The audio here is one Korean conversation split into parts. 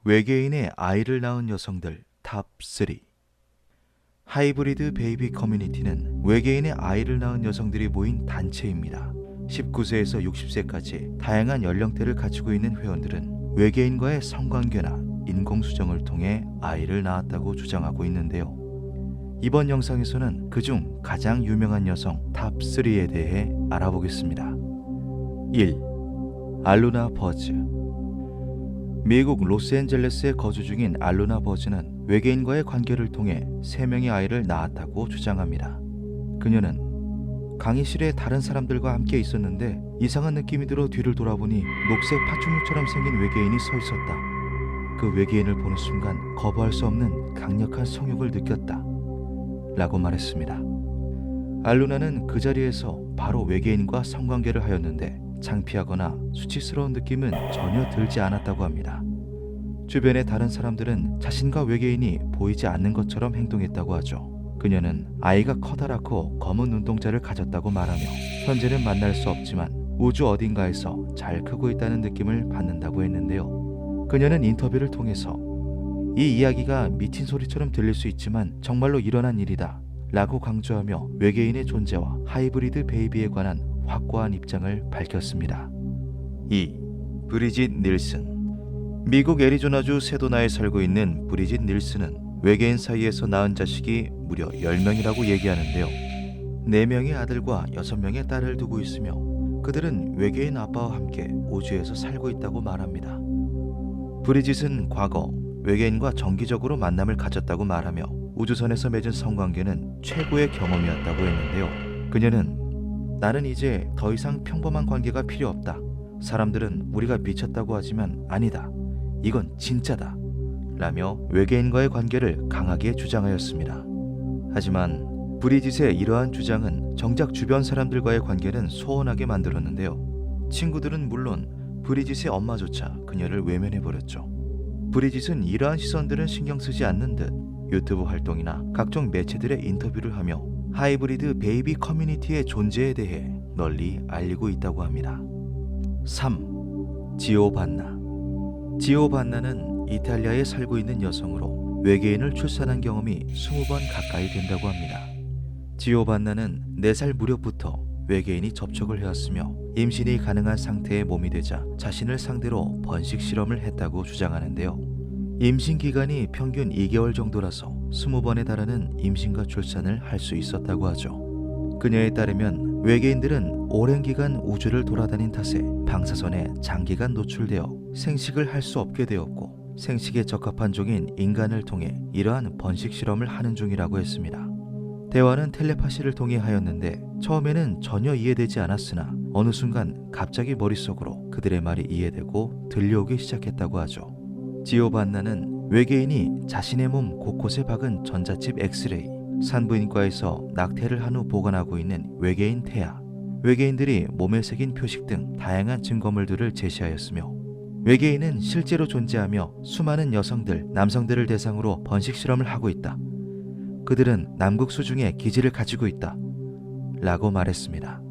외계인의 아이를 낳은 여성들 탑3. 하이브리드 베이비 커뮤니티는 외계인의 아이를 낳은 여성들이 모인 단체입니다. 19세에서 60세까지 다양한 연령대를 가지고 있는 회원들은 외계인과의 성관계나 인공수정을 통해 아이를 낳았다고 주장하고 있는데요. 이번 영상에서는 그중 가장 유명한 여성 탑3에 대해 알아보겠습니다. 1. 알루나 버즈. 미국 로스앤젤레스에 거주 중인 알루나 버즈는 외계인과의 관계를 통해 3명의 아이를 낳았다고 주장합니다. 그녀는 강의실에 다른 사람들과 함께 있었는데 이상한 느낌이 들어 뒤를 돌아보니 녹색 파충류처럼 생긴 외계인이 서 있었다. 그 외계인을 보는 순간 거부할 수 없는 강력한 성욕을 느꼈다. 라고 말했습니다. 알루나는 그 자리에서 바로 외계인과 성관계를 하였는데 창피하거나 수치스러운 느낌은 전혀 들지 않았다고 합니다. 주변의 다른 사람들은 자신과 외계인이 보이지 않는 것처럼 행동했다고 하죠. 그녀는 아이가 커다랗고 검은 눈동자를 가졌다고 말하며 현재는 만날 수 없지만 우주 어딘가에서 잘 크고 있다는 느낌을 받는다고 했는데요. 그녀는 인터뷰를 통해서 이 이야기가 미친 소리처럼 들릴 수 있지만 정말로 일어난 일이다 라고 강조하며 외계인의 존재와 하이브리드 베이비에 관한 확고한 입장을 밝혔습니다. 2. 브리짓 닐슨. 미국 애리조나주 세도나에 살고 있는 브리짓 닐슨은 외계인 사이에서 낳은 자식이 무려 10명이라고 얘기하는데요. 4명의 아들과 6명의 딸을 두고 있으며 그들은 외계인 아빠와 함께 우주에서 살고 있다고 말합니다. 브리짓은 과거 외계인과 정기적으로 만남을 가졌다고 말하며 우주선에서 맺은 성관계는 최고의 경험이었다고 했는데요. 그녀는 나는 이제 더 이상 평범한 관계가 필요 없다. 사람들은 우리가 미쳤다고 하지만 아니다. 이건 진짜다. 라며 외계인과의 관계를 강하게 주장하였습니다. 하지만 브리짓의 이러한 주장은 정작 주변 사람들과의 관계는 소원하게 만들었는데요. 친구들은 물론 브리짓의 엄마조차 그녀를 외면해버렸죠. 브리짓은 이러한 시선들은 신경 쓰지 않는 듯 유튜브 활동이나 각종 매체들의 인터뷰를 하며 하이브리드 베이비 커뮤니티의 존재에 대해 널리 알리고 있다고 합니다. 3. 지오반나. 지오반나는 이탈리아에 살고 있는 여성으로 외계인을 출산한 경험이 20번 가까이 된다고 합니다. 지오반나는 4살 무렵부터 외계인이 접촉을 해왔으며 임신이 가능한 상태의 몸이 되자 자신을 상대로 번식 실험을 했다고 주장하는데요. 임신 기간이 평균 2개월 정도라서 20번에 달하는 임신과 출산을 할 수 있었다고 하죠. 그녀에 따르면 외계인들은 오랜 기간 우주를 돌아다닌 탓에 방사선에 장기간 노출되어 생식을 할 수 없게 되었고 생식에 적합한 종인 인간을 통해 이러한 번식 실험을 하는 중이라고 했습니다. 대화는 텔레파시를 통해 하였는데 처음에는 전혀 이해되지 않았으나 어느 순간 갑자기 머릿속으로 그들의 말이 이해되고 들려오기 시작했다고 하죠. 지오반나는 외계인이 자신의 몸 곳곳에 박은 전자칩 엑스레이, 산부인과에서 낙태를 한 후 보관하고 있는 외계인 태아, 외계인들이 몸에 새긴 표식 등 다양한 증거물들을 제시하였으며 외계인은 실제로 존재하며 수많은 여성들, 남성들을 대상으로 번식 실험을 하고 있다. 그들은 남극 수중에 기지를 가지고 있다. 라고 말했습니다.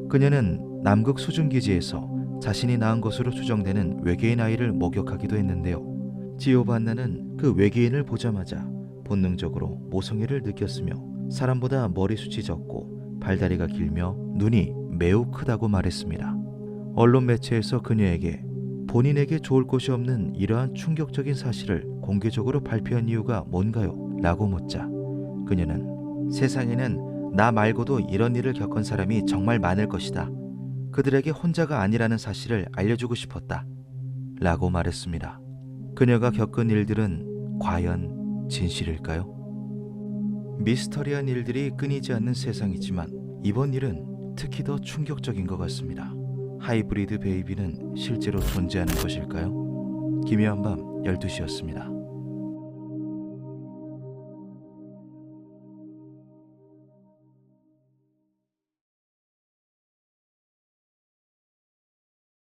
그녀는 남극 수중 기지에서 자신이 낳은 것으로 추정되는 외계인 아이를 목격하기도 했는데요. 지오반나는 그 외계인을 보자마자 본능적으로 모성애를 느꼈으며 사람보다 머리숱이 적고 발다리가 길며 눈이 매우 크다고 말했습니다. 언론 매체에서 그녀에게 본인에게 좋을 것이 없는 이러한 충격적인 사실을 공개적으로 발표한 이유가 뭔가요? 라고 묻자 그녀는 세상에는 나 말고도 이런 일을 겪은 사람이 정말 많을 것이다. 그들에게 혼자가 아니라는 사실을 알려주고 싶었다. 라고 말했습니다. 그녀가 겪은 일들은 과연 진실일까요? 미스터리한 일들이 끊이지 않는 세상이지만 이번 일은 특히 더 충격적인 것 같습니다. 하이브리드 베이비는 실제로 존재하는 것일까요? 기묘한 밤 12시였습니다.